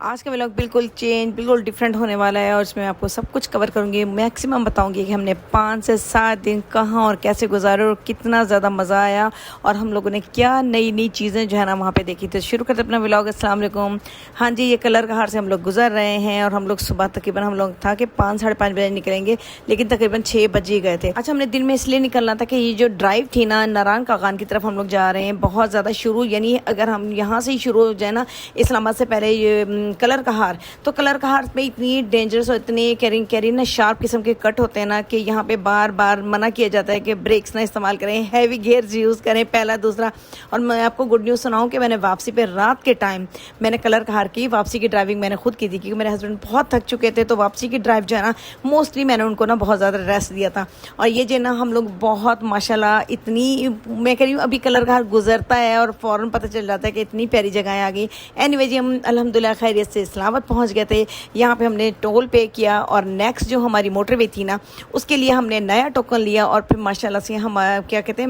आज का व्लॉग बिल्कुल डिफरेंट होने वाला है और इसमें आपको सब कुछ कवर करूंगी। मैक्सिमम बताऊंगी कि हमने 5 से 7 दिन कहाँ और कैसे गुजारे और कितना ज़्यादा मज़ा आया और हम लोगों ने क्या नई नई चीज़ें जो है ना वहाँ पे देखी। तो शुरू करते अपना व्लॉग। अस्सलाम वालेकुम। हाँ जी, ये कलर कहार से हम लोग गुजर रहे हैं और हम लोग सुबह तकरीबन हम लोग था कि 5 साढ़े 5 बजे निकलेंगे, लेकिन तकरीबन 6 बज ही गए थे। अच्छा, हमने दिन में इसलिए निकलना था कि ये जो ड्राइव थी ना नारायण कागान की तरफ हम लोग जा रहे हैं, बहुत ज़्यादा शुरू, यानी अगर हम यहाँ से ही शुरू हो जाए ना इस्लामाबाद से पहले ये कलर कहार, तो कलर कहार पे इतनी डेंजरस और इतने कैरी ना शार्प किस्म के कट होते हैं ना कि यहाँ पे बार बार मना किया जाता है कि ब्रेक्स ना इस्तेमाल करें, हैवी गियर्स यूज़ करें, पहला दूसरा। और मैं आपको गुड न्यूज़ सुनाऊं कि मैंने वापसी पे रात के टाइम मैंने कलर कहार की वापसी की ड्राइविंग मैंने खुद की थी, क्योंकि मेरे हस्बैंड बहुत थक चुके थे। तो वापसी की ड्राइव जो है ना मोस्टली मैंने उनको ना बहुत ज़्यादा रेस्ट दिया था। और ये जो ना हम लोग बहुत माशाल्लाह इतनी, मैं कह रही हूँ अभी कलर कहार गुजरता है और फ़ौरन पता चल जाता है कि इतनी प्यारी जगह आ गई। एनीवे जी, हम अल्हम्दुलिल्लाह खैरियत से इस्लामाबाद पहुंच गए थे। यहाँ पे हमने टोल पे किया और नेक्स्ट जो हमारी मोटरवे थी ना उसके लिए हमने नया टोकन लिया और फिर माशाल्लाह से हम क्या कहते हैं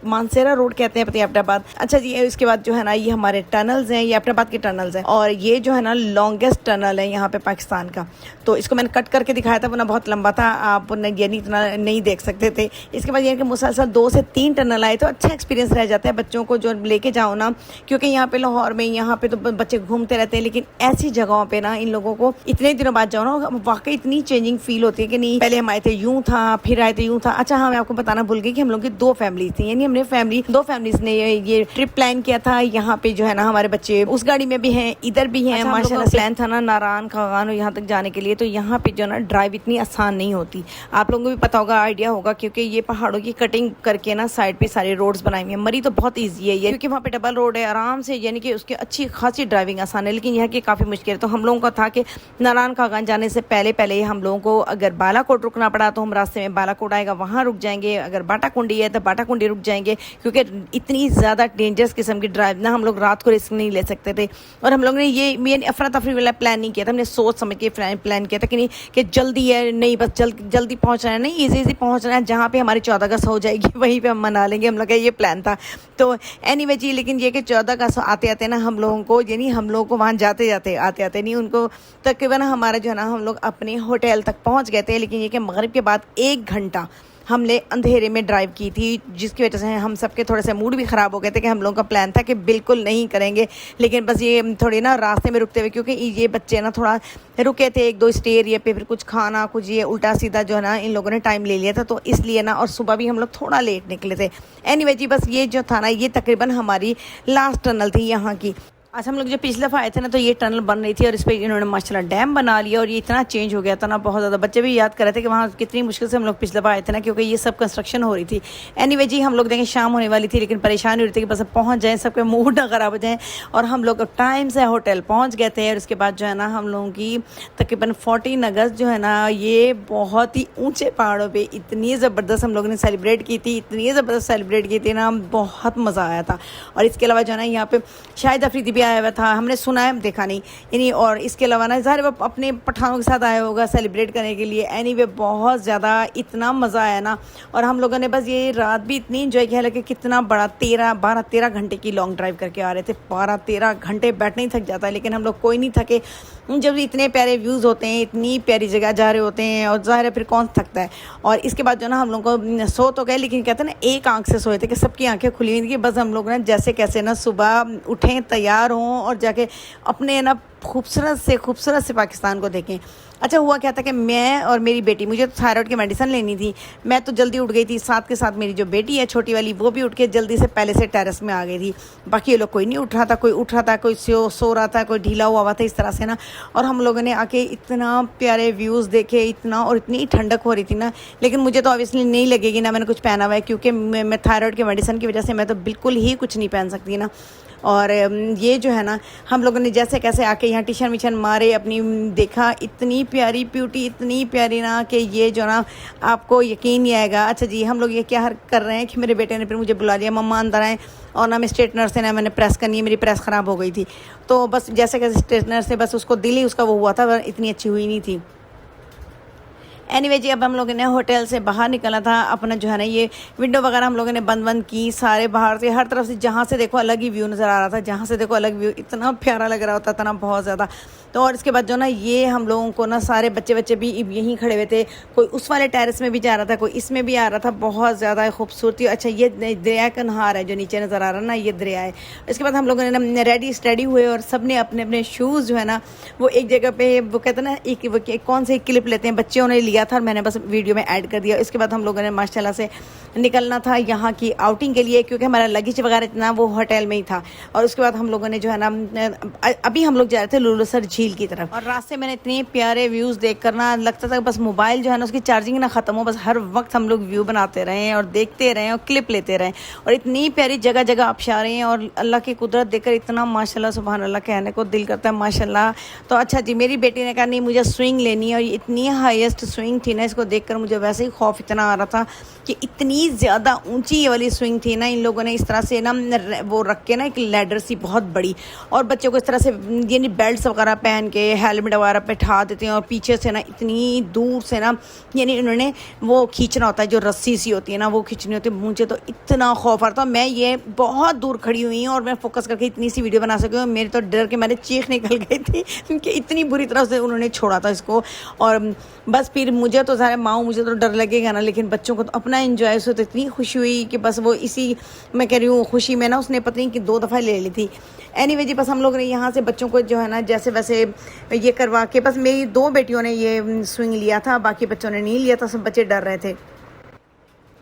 मानसेरा रोड कहते हैं एबटाबाद। अच्छा जी, इसके बाद जो है ना ये हमारे टनल्स हैं, ये एबटाबाद के टनल्स हैं और ये जो है ना लॉन्गेस्ट टनल है यहाँ पे पाकिस्तान का। तो इसको मैंने कट करके दिखाया था, वरना बहुत लंबा था, आप यानी इतना नहीं देख सकते थे। इसके बाद ये कि मुसलसल 2 से 3 टनल आए, तो अच्छा एक्सपीरियंस रह जाता है बच्चों को जो लेके जाओ ना, क्योंकि यहाँ पे लाहौर में यहाँ पे तो बच्चे घूमते रहते हैं, लेकिन ऐसी जगहों पे ना इन लोगों को इतने दिनों बाद जाओ ना वाकई इतनी चेंजिंग फील होती है कि नहीं पहले हम आए थे यूं था, फिर आए थे यूं था। अच्छा हाँ, मैं आपको बताना भूल गई कि हम लोग की 2 फैमिली थी, यानी हमने दो फैमिलीज ने ये ट्रिप प्लान किया था। यहाँ पे जो है ना हमारे बच्चे उस गाड़ी में भी हैं, इधर भी हैं। माशाल्लाह प्लान था ना नारायण कागान यहाँ तक जाने के लिए, तो यहाँ पे जो ना ड्राइव इतनी आसान नहीं होती। आप लोगों को भी पता होगा, आइडिया होगा, क्योंकि ये पहाड़ों की कटिंग करके ना साइड पे सारे रोड्स बनाए हुए हैं। मरी तो बहुत ईजी है ये, क्योंकि वहाँ पे डबल रोड है, आराम से यानी कि उसकी अच्छी खासी ड्राइविंग आसान है, लेकिन यहाँ की काफ़ी मुश्किल है। तो हम लोगों का था कि नारायण कागान जाने से पहले हम लोगों को अगर बालाकोट रुकना पड़ा तो हम रास्ते में बालाकोट आएगा वहाँ रुक जाएंगे, अगर बाटाकुंडी है तो बाटाकुंडी रुक जाएंगे, क्योंकि इतनी ज़्यादा डेंजरस किस्म की ड्राइव ना हम लोग रात को रिस्क नहीं ले सकते थे। और हम लोग ने ये अफरा तफरी वाला प्लान नहीं किया था, हमने सोच समझ के प्लान किया था कि नहीं कि जल्दी है, नहीं बस जल्दी पहुँचना है, नहीं ईजी पहुँचना है, जहाँ पे हमारी 14 अगस्त हो जाएगी वहीं पर हम मना लेंगे। हम लोग का ये प्लान था। तो एनीवे जी, लेकिन ये कि 14 अगस्त आते आते ना हम लोगों को, यानी हम लोगों को वहाँ जाते आते नहीं, उनको तकरीबन हमारा जो है ना हम लोग अपने होटल तक पहुंच गए थे। लेकिन ये कि मगरिब के बाद 1 घंटा हमने अंधेरे में ड्राइव की थी, जिसकी वजह से हम सबके थोड़े से मूड भी ख़राब हो गए थे कि हम लोगों का प्लान था कि बिल्कुल नहीं करेंगे, लेकिन बस ये थोड़ी ना रास्ते में रुकते हुए, क्योंकि ये बच्चे ना थोड़ा रुके थे 1-2 स्टे एरिया पे, फिर कुछ खाना कुछ ये उल्टा सीधा जो है ना इन लोगों ने टाइम ले लिया था, तो इसलिए ना, और सुबह भी हम लोग थोड़ा लेट निकले थे। एनीवे जी, बस ये जो था ना ये तकरीबन हमारी लास्ट टनल थी यहाँ की। अच्छा, हम लोग जब पिछले दफ़ा आए थे ना तो ये टनल बन रही थी और इस पर इन्होंने माशाल्लाह डैम बना लिया और ये इतना चेंज हो गया था ना, बहुत ज़्यादा। बच्चे भी याद कर रहे थे कि वहाँ कितनी मुश्किल से हम लोग पिछले दफ़ा आए थे ना, क्योंकि ये सब कंस्ट्रक्शन हो रही थी। एनीवे जी, हम लोग देखें शाम होने वाली थी, लेकिन परेशानी हो रही थी कि बस पहुँच जाएँ, सबके मूड ना ख़राब हो जाए। और हम लोग टाइम से होटल पहुँच गए थे। और उसके बाद जो है ना हम लोगों की तकरीबन 14 अगस्त जो है ना ये बहुत ही ऊँचे पहाड़ों पर इतनी ज़बरदस्त हम लोगों ने सेलिब्रेट की थी, इतनी ज़बरदस्त सेलिब्रेट की थी ना, बहुत मज़ा आया था। और इसके अलावा जो है ना यहाँ पर शाहिद अफरीदी भी आया हुआ था, हमने सुना है, देखा नहीं यानी। और इसके अलावा ना ज़ाहिर वो अपने पठानों के साथ आया होगा सेलिब्रेट करने के लिए। एनीवे बहुत ज़्यादा इतना मज़ा आया ना, और हम लोगों ने बस ये रात भी इतनी इंजॉय किया। हालांकि कितना बड़ा 12-13 घंटे की लॉन्ग ड्राइव करके आ रहे थे, 12-13 घंटे बैठने ही थक जाता है, लेकिन हम लोग कोई नहीं थके। जब इतने प्यारे व्यूज़ होते हैं, इतनी प्यारी जगह जा रहे होते हैं, और ज़ाहिर है फिर कौन थकता है। और इसके बाद जो ना हम लोग को सो तो गए, लेकिन कहते हैं ना एक आंख से सोए थे कि सबकी आंखें खुली हुई थी। बस हम लोग ना जैसे कैसे ना सुबह उठें, तैयार हों और जाके अपने ना खूबसूरत से पाकिस्तान को देखें। अच्छा, हुआ क्या था कि मैं और मेरी बेटी, मुझे तो थायराइड की मेडिसिन लेनी थी, मैं तो जल्दी उठ गई थी, साथ के साथ मेरी जो बेटी है छोटी वाली वो भी उठ के जल्दी से पहले से टेरेस में आ गई थी। बाकी ये लोग कोई नहीं उठ रहा था, कोई उठ रहा था, कोई सो रहा था, कोई ढीला हुआ था, इस तरह से ना। और हम लोगों ने आके इतना प्यारे व्यूज़ देखे, इतना, और इतनी ठंडक हो रही थी ना। लेकिन मुझे तो ऑब्वियसली नहीं लगेगी ना, मैंने कुछ पहना हुआ है, क्योंकि मैं थायराइड की मेडिसिन की वजह से मैं तो बिल्कुल ही कुछ नहीं पहन सकती ना। और ये जो है ना हम लोगों ने जैसे कैसे आके यहाँ टिशन विशन मारे, अपनी देखा, इतनी प्यारी ब्यूटी, इतनी प्यारी ना कि ये जो ना आपको यकीन नहीं आएगा। अच्छा जी, हम लोग ये क्या कर रहे हैं कि मेरे बेटे ने फिर मुझे बुला लिया, मम्मा अंदर आए, और ना मैं स्ट्रेटनर से ना मैंने प्रेस करनी है, मेरी प्रेस ख़राब हो गई थी, तो बस जैसे कैसे स्ट्रेटनर से बस उसको दिल ही उसका वो हुआ था, इतनी अच्छी हुई नहीं थी। एनीवे जी, अब हम लोगों ने होटल से बाहर निकला था। अपना जो है ना ये विंडो वगैरह हम लोगों ने बंद बंद की, सारे बाहर से हर तरफ से जहाँ से देखो अलग ही व्यू नज़र आ रहा था, जहाँ से देखो अलग व्यू, इतना प्यारा लग रहा होता था ना, बहुत ज़्यादा। तो और इसके बाद जो ना ये हम लोगों को ना सारे बच्चे भी यहीं खड़े हुए थे, कोई उस वाले टेरेस में भी जा रहा था, कोई इसमें भी आ रहा था, बहुत ज़्यादा खूबसूरती। अच्छा, ये दरिया का नहार है जो नीचे नज़र आ रहा है ना, ये दरिया है। इसके बाद हम लोगों ने रेडी स्टडी हुए और सब ने अपने अपने शूज़ जो है ना वो एक जगह पे, वो कहते हैं ना एक कौन से क्लिप लेते हैं, बच्चों ने लिया था और मैंने बस वीडियो में ऐड कर दिया। इसके बाद हम लोगों ने माशाल्लाह से निकलना था यहाँ की आउटिंग के लिए, क्योंकि हमारा लगेज वगैरह इतना वो होटल में ही था। और उसके बाद हम लोगों ने जो है ना अभी हम लोग जा रहे थे लुलुसर झील की तरफ, और रास्ते में इतने प्यारे व्यूज़ देख कर ना लगता था बस मोबाइल जो है ना उसकी चार्जिंग ना ख़त्म हो, बस हर वक्त हम लोग व्यू बनाते रहें और देखते रहें और क्लिप लेते रहें। और इतनी प्यारी जगह जगह आबशार हैं और अल्लाह की कुदरत देखकर इतना माशाल्लाह सुभान अल्लाह कहने को दिल करता है माशाल्लाह। तो अच्छा जी, मेरी बेटी ने कहा नहीं मुझे स्विंग लेनी है, और इतनी हाईएस्ट स्विंग थी ना, इसको देखकर मुझे वैसे ही खौफ इतना आ रहा था कि इतनी ज़्यादा ऊंची ये वाली स्विंग थी ना। इन लोगों ने इस तरह से ना वो रख के ना एक लैडर सी बहुत बड़ी, और बच्चों को इस तरह से यानी बेल्ट वगैरह पहन के हेलमेट वगैरह पे ठा देते हैं, और पीछे से ना इतनी दूर से ना यानी उन्होंने वो खींचना होता है, जो रस्सी सी होती है ना वो खींचनी होती है। मुझे तो इतना खौफ आ रहा था, मैं ये बहुत दूर खड़ी हुई हूँ और मैं फोकस करके इतनी सी वीडियो बना सकी हूँ। मेरे तो डर के मेरे चीख निकल गई थी क्योंकि इतनी बुरी तरह से उन्होंने छोड़ा था इसको। और बस फिर मुझे तो सारे माँ, मुझे तो डर लगेगा ना, लेकिन बच्चों को तो अपना एंजॉय से तो इतनी खुशी हुई कि बस वो इसी मैं कह रही हूँ खुशी में ना उसने पता नहीं कि 2 दफ़ा ले ली थी। एनीवे जी, बस हम लोग ने यहाँ से बच्चों को जो है ना जैसे वैसे ये करवा के, बस मेरी 2 बेटियों ने ये स्विंग लिया था, बाकी बच्चों ने नहीं लिया था, सब बच्चे डर रहे थे।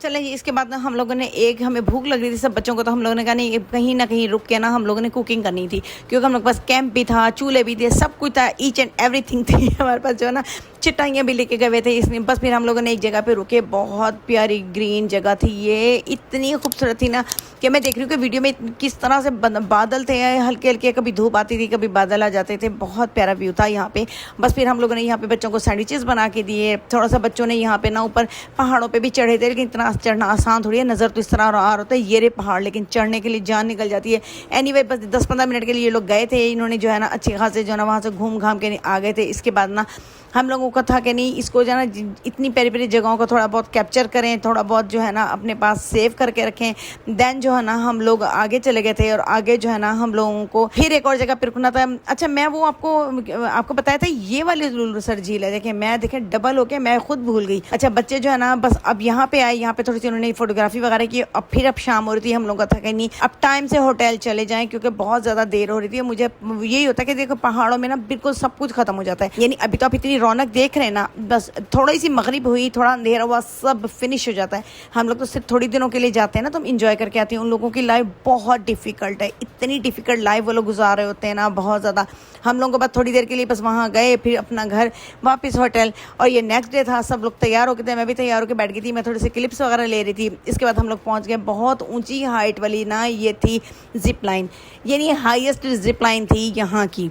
चले जी, इसके बाद ना हम लोगों ने हमें भूख लग रही थी सब बच्चों को, तो हम लोगों ने कहा नहीं कहीं ना कहीं रुक के ना हम लोगों ने कुकिंग करनी थी, क्योंकि हम लोग के पास कैंप भी था, चूल्हे भी थे, सब कुछ था, ईच एंड एवरीथिंग थी हमारे पास जो है ना। चटाइयाँ भी लेके गए थे, इसलिए बस फिर हम लोगों ने एक जगह पे रुके। बहुत प्यारी ग्रीन जगह थी, ये इतनी खूबसूरत थी ना कि मैं देख रही हूँ कि वीडियो में किस तरह से बादल थे हल्के हल्के, कभी धूप आती थी कभी बादल आ जाते थे, बहुत प्यारा व्यू था यहाँ पे। बस फिर हम लोगों ने यहाँ पे बच्चों को सैंडविचेस बना के दिए। थोड़ा सा बच्चों ने यहाँ पे ना ऊपर पहाड़ों पे भी चढ़े थे, लेकिन इतना चढ़ना आसान थोड़ी है, नज़र तो इस तरह आ रहा होता है ये रे पहाड़, लेकिन चढ़ने के लिए जान निकल जाती है। एनीवे बस 10-15 मिनट के लिए ये लोग गए थे, इन्होंने जो है ना अच्छी खासे जो है ना वहाँ से घूम घाम के आ गए थे। इसके बाद ना हम लोगों का था कि नहीं इसको जो है ना इतनी प्यारी प्यारी जगहों को थोड़ा बहुत कैप्चर करें, थोड़ा बहुत जो है ना अपने पास सेव करके रखें। देन जो है ना हम लोग आगे चले गए थे, और आगे जो है ना हम लोगों को फिर एक और जगह पर रुकना था। अच्छा, मैं वो आपको बताया था ये वाली लुलुसर झील है, देखिए मैं डबल होके मैं खुद भूल गई। अच्छा, बच्चे जो है ना बस अब यहाँ पे आए, यहाँ पे थोड़ी सी उन्होंने फोटोग्राफी वगैरह की। अब फिर अब शाम हो रही थी, हम लोग का था कि नहीं अब टाइम से होटल चले जाएं, क्योंकि बहुत ज़्यादा देर हो रही थी। मुझे यही होता है कि देखो पहाड़ों में ना बिल्कुल सब कुछ खत्म हो जाता है, यानी अभी तो आप इतनी रौनक देख रहे हैं ना, बस थोड़ी सी मगरिब हुई, थोड़ा अंधेरा हुआ, सब फिनिश हो जाता है। हम लोग तो सिर्फ थोड़ी दिनों के लिए जाते हैं ना, तो हम इंजॉय करके आते हैं। उन लोगों की लाइफ बहुत डिफिकल्ट है, इतनी डिफिकल्ट लाइफ वो लोग गुजार रहे होते हैं ना, बहुत ज़्यादा। हम लोगों को बस थोड़ी देर के लिए बस वहाँ गए, फिर अपना घर वापस होटल। और ये नेक्स्ट डे था, सब लोग तैयार हो गए थे, मैं भी तैयार होकर बैठ गई थी, मैं थोड़ी सी क्लिप्स वगैरह ले रही थी। इसके बाद हम लोग पहुँच गए बहुत ऊँची हाइट वाली ना, ये थी जिप लाइन, यानी हाईएस्ट जिप लाइन थी यहाँ की।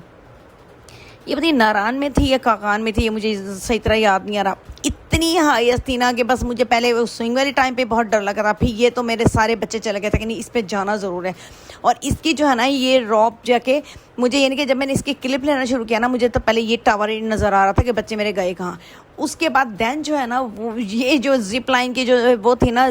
ये बताइए नारायण में थी या काकान में थी, ये मुझे सही तरह याद नहीं आ रहा। इतनी हाईएस्ट थी ना कि बस मुझे पहले उस स्विंग वाले टाइम पे बहुत डर लगा था, फिर ये तो मेरे सारे बच्चे चले गए थे कि नहीं इस पे जाना ज़रूर है। और इसकी जो है ना ये रॉप जाके मुझे, यानी कि जब मैंने इसकी क्लिप लेना शुरू किया ना, मुझे तो पहले ये टावर नज़र आ रहा था कि बच्चे मेरे गए कहाँ। उसके बाद दैन जो है ना वो ये जो जिप लाइन की जो वो थी ना,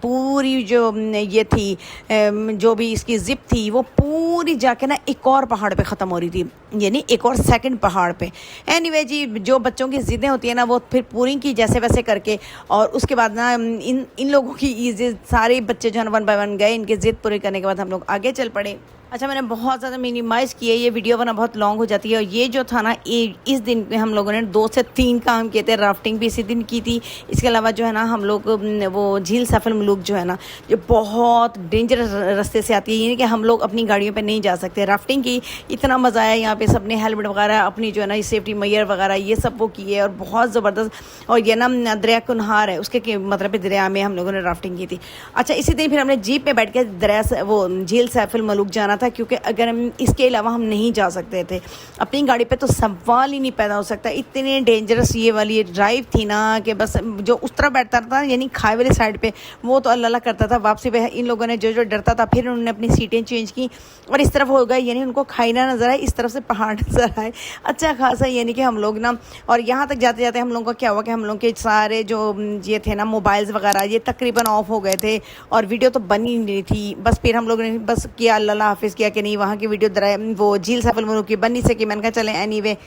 पूरी जो ये थी जो भी इसकी जिप थी वो पूरी जाके ना एक और पहाड़ पे ख़त्म हो रही थी, यानी एक और सेकंड पहाड़ पे। एनीवे जी, जो बच्चों की ज़िद्दें होती है ना वो फिर पूरी की जैसे वैसे करके, और उसके बाद ना इन लोगों की सारे बच्चे जो है 1 बाय 1 गए, इनकी ज़िद पूरी करने के बाद हम लोग आगे चल पड़े। अच्छा, मैंने बहुत ज़्यादा मिनिमाइज़ किया, ये वीडियो वरना बहुत लॉन्ग हो जाती है। और ये जो था ना इस दिन पे हम लोगों ने 2 से 3 काम किए थे। राफ्टिंग भी इसी दिन की थी। इसके अलावा जो है ना हम लोग वो झील सैफ अल मलूक जो है ना, जो बहुत डेंजरस रास्ते से आती है, यानी कि हम लोग अपनी गाड़ियों पे नहीं जा सकते। राफ्टिंग की इतना मज़ा आया, यहाँ पे सबने हेलमेट वगैरह अपनी जो है ना सेफ्टी मैयर वगैरह ये सब वो किए, और बहुत ज़बरदस्त। और ये ना दरिया कुनहार है, उसके मतलब दरिया में हम लोगों ने राफ्टिंग की थी। अच्छा, इसी दिन फिर हमने जीप पे बैठ के दरिया वो झील सैफ अल मलूक जाना था, क्योंकि अगर हम इसके अलावा हम नहीं जा सकते थे अपनी गाड़ी पे, तो सवाल ही नहीं पैदा हो सकता। इतनी डेंजरस ये वाली ड्राइव थी ना कि बस जो उस तरफ बैठता था यानी खाई वाली साइड पे, वो तो अल्लाह करता था। वापसी पे इन लोगों ने जो डरता था, फिर उन्होंने अपनी सीटें चेंज की और इस तरफ हो गए, यानी उनको खाई ना नजर आए, इस तरफ से पहाड़ नजर आए अच्छा खासा। यानी कि हम लोग ना, और यहाँ तक जाते जाते हम लोगों का क्या हुआ कि हम लोग के सारे जो ये थे ना मोबाइल्स वगैरह, ये तकरीबन ऑफ हो गए थे और वीडियो तो बन ही नहीं थी। बस फिर हम लोगों ने बस किया अल्लाह हाफिज़ किया कि नहीं वहाँ की वीडियो वो झील सैफुल मुल्क की बन नहीं सकी। मैंने कहा चलें एनीवे।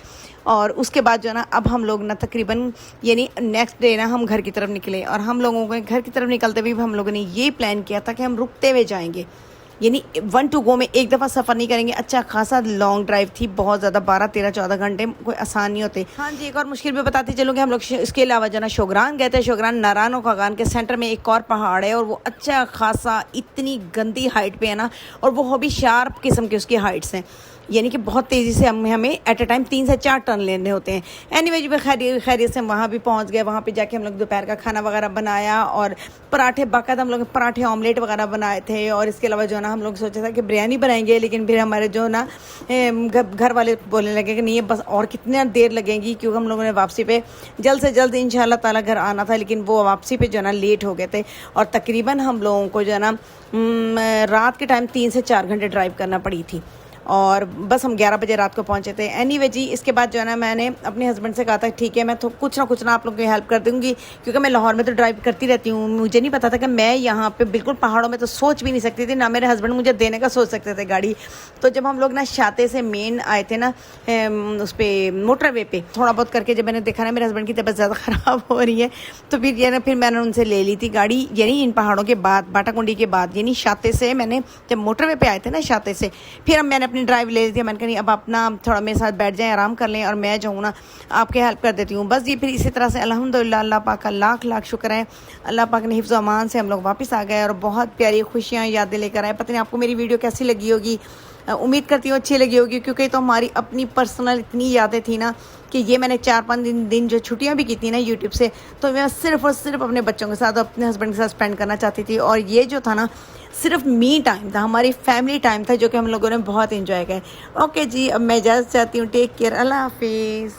और उसके बाद जो है ना, अब हम लोग ना तकरीबन यानी नेक्स्ट डे ना हम घर की तरफ निकले, और हम लोगों को घर की तरफ निकलते हुए हम लोगों ने ये प्लान किया था कि हम रुकते हुए जाएंगे, यानी 1 to go में एक दफ़ा सफ़र नहीं करेंगे। अच्छा खासा लॉन्ग ड्राइव थी, बहुत ज़्यादा, 12, 13, 14 घंटे कोई आसान नहीं होते। हाँ जी, एक और मुश्किल भी बताती चलूँ कि हम लोग इसके अलावा जो ना शोगरान गए थे। शोगरान नारानो खागान के सेंटर में एक और पहाड़ है, और वो अच्छा खासा इतनी गंदी हाइट पे है ना, और वो भी शार्प किस्म की उसकी हाइट्स हैं, यानी कि बहुत तेज़ी से हमें एट ए टाइम 3 से 4 टर्न लेने होते हैं। एनीवे जो खैरियत से हम वहाँ भी पहुँच गए। वहाँ पे जाके हम लोग दोपहर का खाना वगैरह बनाया, और पराठे, बाकायदा हम लोग पराठे ऑमलेट वगैरह बनाए थे। और इसके अलावा जो है ना, हम लोग सोचा था कि बिरयानी बनाएंगे, लेकिन फिर हमारे जो ना घर वाले बोलने लगे कि नहीं बस और कितनी देर लगेगी, क्योंकि हम लोगों ने वापसी पे जल्द से जल्द इंशाल्लाह ताला घर आना था, लेकिन वो वापसी पे जो है ना लेट हो गए थे। और तकरीबन हम लोगों को जो है ना रात के टाइम 3 से 4 घंटे ड्राइव करना पड़ी थी, और बस हम 11 बजे रात को पहुंचे थे। एनीवे जी, इसके बाद जो है ना, मैंने अपने हस्बैंड से कहा था ठीक है मैं तो कुछ ना आप लोगों की हेल्प कर दूंगी, क्योंकि मैं लाहौर में तो ड्राइव करती रहती हूँ। मुझे नहीं पता था कि मैं यहाँ पे बिल्कुल पहाड़ों में तो सोच भी नहीं सकती थी, ना मेरे हस्बैंड मुझे देने का सोच सकते थे गाड़ी। तो जब हम लोग ना शाते से मेन आए थे ना उस पर मोटरवे पे, थोड़ा बहुत करके जब मैंने देखा ना मेरे हस्बैंड की तबीयत ज़्यादा ख़राब हो रही है, तो फिर ये ना फिर मैंने उनसे ले ली थी गाड़ी, यानी इन पहाड़ों के बाद, बाटाकुंडी के बाद, यानी शाते से मैंने जब मोटरवे पे आए थे ना शाते से, फिर अब मैंने अपनी ड्राइव ले ली थी। मैंने कहा नहीं अब अपना थोड़ा मेरे साथ बैठ जाएं, आराम कर लें, और मैं जो हूँ ना आपके हेल्प कर देती हूँ बस। ये फिर इसी तरह से अल्हम्दुलिल्लाह अल्लाह पाक का लाख लाख शुक्र है, अल्लाह पाक ने हिफ्ज़ अमान से हम लोग वापस आ गए और बहुत प्यारी खुशियाँ यादें लेकर आए। पता नहीं आपको मेरी वीडियो कैसी लगी होगी, उम्मीद करती हूँ अच्छी लगी होगी, क्योंकि तो हमारी अपनी पर्सनल इतनी यादें थी ना कि ये मैंने 4-5 दिन जो छुट्टियाँ भी की थी ना यूट्यूब से, तो मैं सिर्फ और सिर्फ अपने बच्चों के साथ, अपने हस्बैंड के साथ स्पेंड करना चाहती थी। और ये जो था ना सिर्फ मी टाइम था, हमारी फैमिली टाइम था, जो कि हम लोगों ने बहुत इंजॉय किया। ओके जी, अब मैं इजाज़त चाहती हूँ। टेक केयर, अल्लाह हाफिज़।